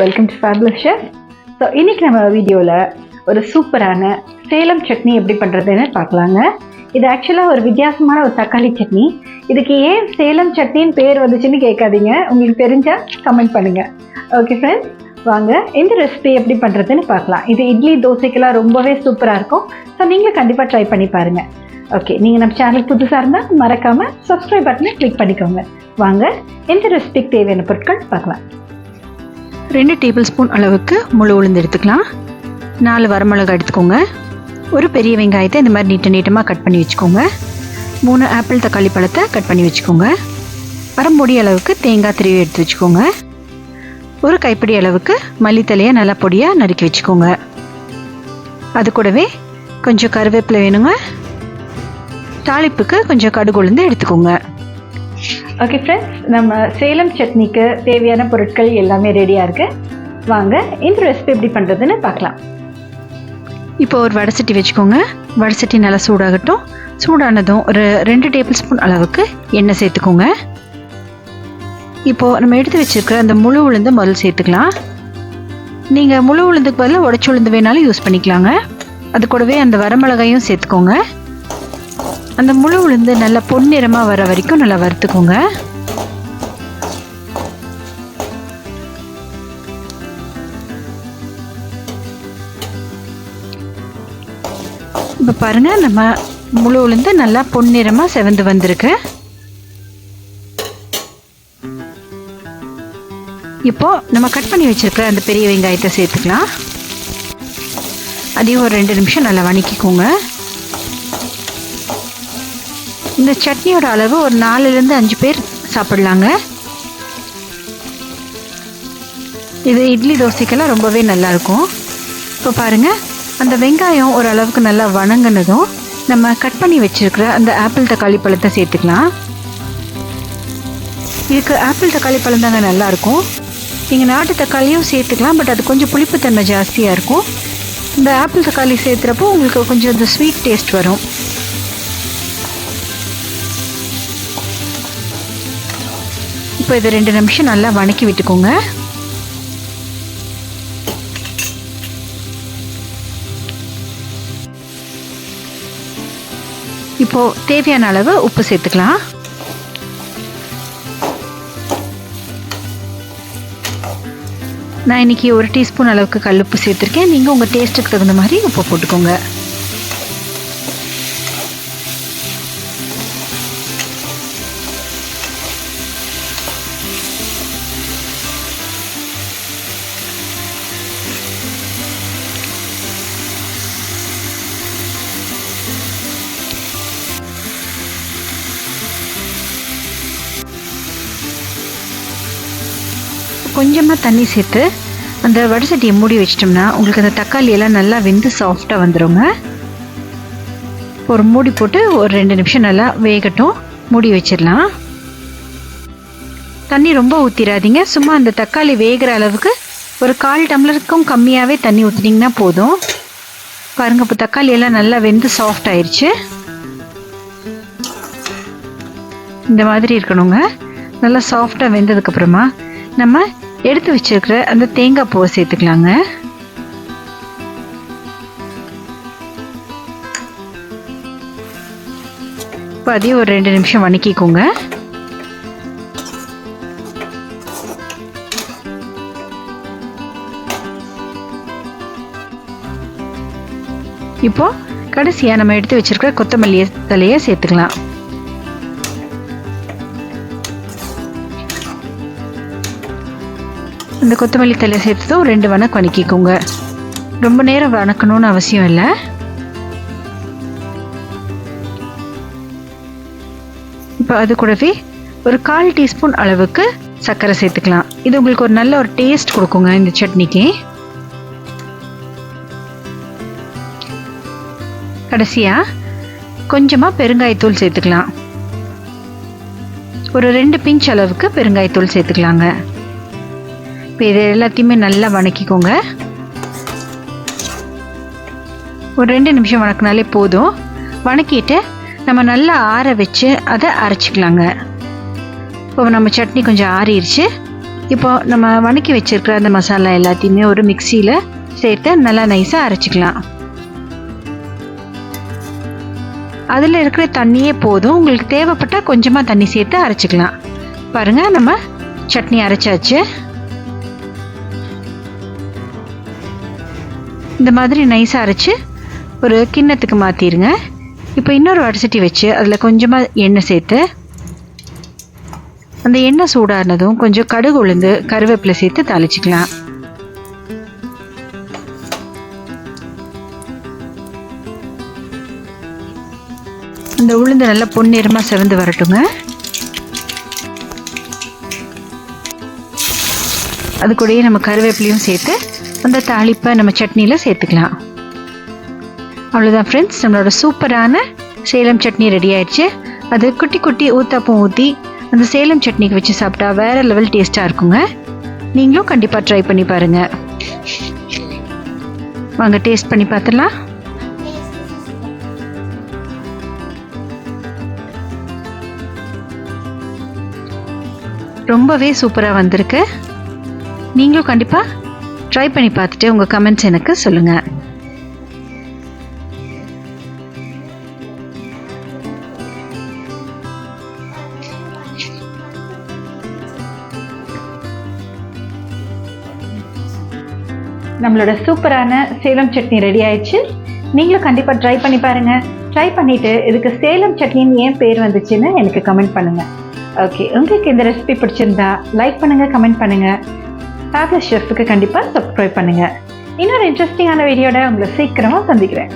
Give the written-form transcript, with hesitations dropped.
Welcome to fabulous chef. So இன்றைக்கி நம்ம வீடியோவில் ஒரு சூப்பரான சேலம் சட்னி எப்படி பண்ணுறதுன்னு பார்க்கலாங்க. இது ஆக்சுவலாக ஒரு வித்தியாசமான ஒரு தக்காளி சட்னி. இதுக்கு ஏன் சேலம் சட்னின்னு பேர் வந்துச்சுன்னு கேட்காதீங்க, உங்களுக்கு தெரிஞ்சால் கமெண்ட் பண்ணுங்கள். ஓகே ஃப்ரெண்ட்ஸ், வாங்க இந்த ரெசிபி எப்படி பண்ணுறதுன்னு பார்க்கலாம். இது இட்லி தோசைக்கெல்லாம் ரொம்பவே சூப்பராக இருக்கும். ஸோ நீங்களும் கண்டிப்பாக ட்ரை பண்ணி பாருங்கள். ஓகே, நீங்கள் நம்ம சேனலுக்கு புதுசாக இருந்தால் மறக்காமல் சப்ஸ்கிரைப் பட்டனை கிளிக் பண்ணிக்கோங்க. வாங்க இந்த ரெசிபிக்கு தேவையான பொருட்கள் பார்க்கலாம். 2 டேபிள் ஸ்பூன் அளவுக்கு முழு உளுந்து எடுத்துக்கலாம். 4 வரமிளகாய் எடுத்துக்கோங்க. ஒரு பெரிய வெங்காயத்தை இந்த மாதிரி நீட்டமாக கட் பண்ணி வச்சுக்கோங்க. 3 ஆப்பிள் தக்காளி பழத்தை கட் பண்ணி வச்சுக்கோங்க. அரை மூடி அளவுக்கு தேங்காய் திருவி எடுத்து வச்சுக்கோங்க. ஒரு கைப்பிடி அளவுக்கு மல்லித்தலையை நல்லா பொடியாக நறுக்கி வச்சுக்கோங்க. அது கூடவே கொஞ்சம் கருவேப்பிலை வேணுங்க. தாளிப்புக்கு கொஞ்சம் கடுகு உளுந்து எடுத்துக்கோங்க. ஓகே ஃப்ரெண்ட்ஸ், நம்ம சேலம் சட்னிக்கு தேவையான பொருட்கள் எல்லாமே ரெடியாக இருக்குது. வாங்க இந்த ரெசிபி எப்படி பண்ணுறதுன்னு பார்க்கலாம். இப்போ ஒரு வடை சட்டி வச்சுக்கோங்க. வடை சட்டி நல்லா சூடாகட்டும். சூடானதும் ஒரு 2 டேபிள் ஸ்பூன் அளவுக்கு எண்ணெய் சேர்த்துக்கோங்க. இப்போது நம்ம எடுத்து வச்சுருக்கிற அந்த முழு உளுந்து முதல்ல சேர்த்துக்கலாம். நீங்கள் முழு உளுந்துக்கு பதிலாக உடச்சி உளுந்து வேணாலும் யூஸ் பண்ணிக்கலாங்க. அது கூடவே அந்த வரமிளகாயும் சேர்த்துக்கோங்க. அந்த முழு உளுந்து நல்லா பொன்னிறமாக வர வரைக்கும் நல்லா வறுத்துக்கோங்க. இப்போ பாருங்கள், நம்ம முழு உளுந்து நல்லா பொன்னிறமாக செவந்து வந்திருக்கு. இப்போது நம்ம கட் பண்ணி வச்சுருக்கிற அந்த பெரிய வெங்காயத்தை சேர்த்துக்கலாம். அதையும் ஒரு 2 நிமிஷம் நல்லா வணக்கிக்கோங்க. இந்த சட்னியோட அளவு ஒரு 4லேருந்து 5 பேர் சாப்பிட்லாங்க. இது இட்லி தோசைக்கெல்லாம் ரொம்பவே நல்லாயிருக்கும். இப்போ பாருங்கள், அந்த வெங்காயம் ஓரளவுக்கு நல்லா வணங்கினதும் நம்ம கட் பண்ணி வச்சுருக்கிற அந்த ஆப்பிள் தக்காளி பழத்தை சேர்த்துக்கலாம். இதுக்கு ஆப்பிள் தக்காளி பழம் தாங்க நல்லாயிருக்கும். நீங்கள் நாட்டு தக்காளியும் சேர்த்துக்கலாம், பட் அது கொஞ்சம் புளிப்புத்தன்மை ஜாஸ்தியாக இருக்கும். இந்த ஆப்பிள் தக்காளி சேர்த்துறப்போ உங்களுக்கு கொஞ்சம் இந்த ஸ்வீட் டேஸ்ட் வரும். இப்போ இதை 2 நிமிஷம் நல்லா வணக்கி விட்டுக்கோங்க. இப்போது தேவையான அளவு உப்பு சேர்த்துக்கலாம். நான் இன்றைக்கி 1 டீஸ்பூன் அளவுக்கு கல்லுப்பு சேர்த்துருக்கேன். நீங்கள் உங்கள் டேஸ்ட்டுக்கு தகுந்த மாதிரி உப்பு போட்டுக்கோங்க. கொஞ்சமாக தண்ணி சேர்த்து அந்த வடை சட்டியை மூடி வச்சிட்டோம்னா உங்களுக்கு அந்த தக்காளி எல்லாம் நல்லா வெந்து சாஃப்டாக வந்துடுங்க. ஒரு மூடி போட்டு ஒரு 2 நிமிஷம் நல்லா வேகட்டும், மூடி வச்சிடலாம். தண்ணி ரொம்ப ஊற்றிடாதீங்க. சும்மா அந்த தக்காளி வேகிற அளவுக்கு ஒரு 1/4 டம்ளருக்கும் கம்மியாகவே தண்ணி ஊற்றினீங்கன்னா போதும். பாருங்கள், இப்போ தக்காளி எல்லாம் நல்லா வெந்து சாஃப்ட் ஆயிடுச்சு. இந்த மாதிரி இருக்கணுங்க. நல்லா சாஃப்டாக வெந்ததுக்கப்புறமா நம்ம எடுத்து வச்சிருக்கிற அந்த தேங்காய் பூவை சேர்த்துக்கலாங்க. இப்போ அதையும் ஒரு 2 நிமிஷம் வணக்கிக்கோங்க. இப்போ கடைசியாக நம்ம எடுத்து வச்சிருக்கிற கொத்தமல்லி தலையை சேர்த்துக்கலாம். இந்த கொத்தமல்லி தலை சேர்த்ததும் 2 வணக்கு வணக்கிக்கோங்க. ரொம்ப நேரம் வணக்கணும்னு அவசியம் இல்லை. இப்போ அது கூடவே ஒரு 1/4 டீஸ்பூன் அளவுக்கு சர்க்கரை சேர்த்துக்கலாம். இது உங்களுக்கு ஒரு நல்ல ஒரு டேஸ்ட் கொடுக்குங்க இந்த சட்னிக்கு. கடைசியாக கொஞ்சமாக பெருங்காயத்தூள் சேர்த்துக்கலாம். ஒரு 2 பிஞ்ச் அளவுக்கு பெருங்காயத்தூள் சேர்த்துக்கலாங்க. இப்போ இது எல்லாத்தையுமே நல்லா வணக்கிக்கோங்க. ஒரு 2 நிமிஷம் வணக்கினாலே போதும். வணக்கிட்டு நம்ம நல்லா ஆற வச்சு அதை அரைச்சிக்கலாங்க. இப்போ நம்ம சட்னி கொஞ்சம் ஆறிடுச்சு. இப்போ நம்ம வணக்கி வச்சுருக்கிற அந்த மசாலா எல்லாத்தையுமே ஒரு மிக்சியில் சேர்த்து நல்லா நைஸாக அரைச்சிக்கலாம். அதில் இருக்கிற தண்ணியே போதும். உங்களுக்கு தேவைப்பட்டால் கொஞ்சமாக தண்ணி சேர்த்து அரைச்சிக்கலாம். பாருங்கள், நம்ம சட்னி அரைச்சாச்சு. இந்த மாதிரி நைஸாக அரைச்சி ஒரு கிண்ணத்துக்கு மாற்றிடுங்க. இப்போ இன்னொரு வடசட்டி வச்சு அதில் கொஞ்சமாக எண்ணெய் சேர்த்து அந்த எண்ணெய் சூடானதும் கொஞ்சம் கடுகு உளுந்து கருவேப்பிலை சேர்த்து தாளிச்சிக்கலாம். அந்த உளுந்து நல்லா பொன்னிறமாக செவந்து வரட்டுங்க. அது கூடயே நம்ம கருவேப்பிலையும் சேர்த்து அந்த தாளிப்பை நம்ம சட்னியில் சேர்த்துக்கலாம். அவ்வளோதான் ஃப்ரெண்ட்ஸ், நம்மளோட சூப்பரான சேலம் சட்னி ரெடி ஆயிடுச்சு. அது குட்டி குட்டி ஊத்தாப்பம் ஊற்றி அந்த சேலம் சட்னிக்கு வச்சு சாப்பிட்டா வேறு லெவல் டேஸ்ட்டாக இருக்குங்க. நீங்களும் கண்டிப்பாக ட்ரை பண்ணி பாருங்கள். வாங்க டேஸ்ட் பண்ணி பார்த்துடலாம். ரொம்பவே சூப்பராக வந்திருக்கு. நீங்களும் கண்டிப்பாக ட்ரை பண்ணி பார்த்துட்டு உங்கள் கமெண்ட்ஸ் எனக்கு சொல்லுங்கள். நம்மளோட சூப்பரான சேலம் சட்னி ரெடி ஆயிடுச்சு. நீங்களும் கண்டிப்பாக ட்ரை பண்ணி பாருங்கள். ட்ரை பண்ணிவிட்டு இதுக்கு சேலம் சட்னின்னு ஏன் பேர் வந்துச்சுன்னு எனக்கு கமெண்ட் பண்ணுங்கள். ஓகே, உங்களுக்கு இந்த ரெசிபி பிடிச்சிருந்தா லைக் பண்ணுங்கள், கமெண்ட் பண்ணுங்கள். ஃபேப்லஸ் ஷெஃப்க்கு கண்டிப்பாக சப்ஸ்கிரைப் பண்ணுங்கள். இன்னொரு இன்ட்ரெஸ்டிங்கான வீடியோட உங்களை சீக்கிரமாக சந்திக்கிறேன்.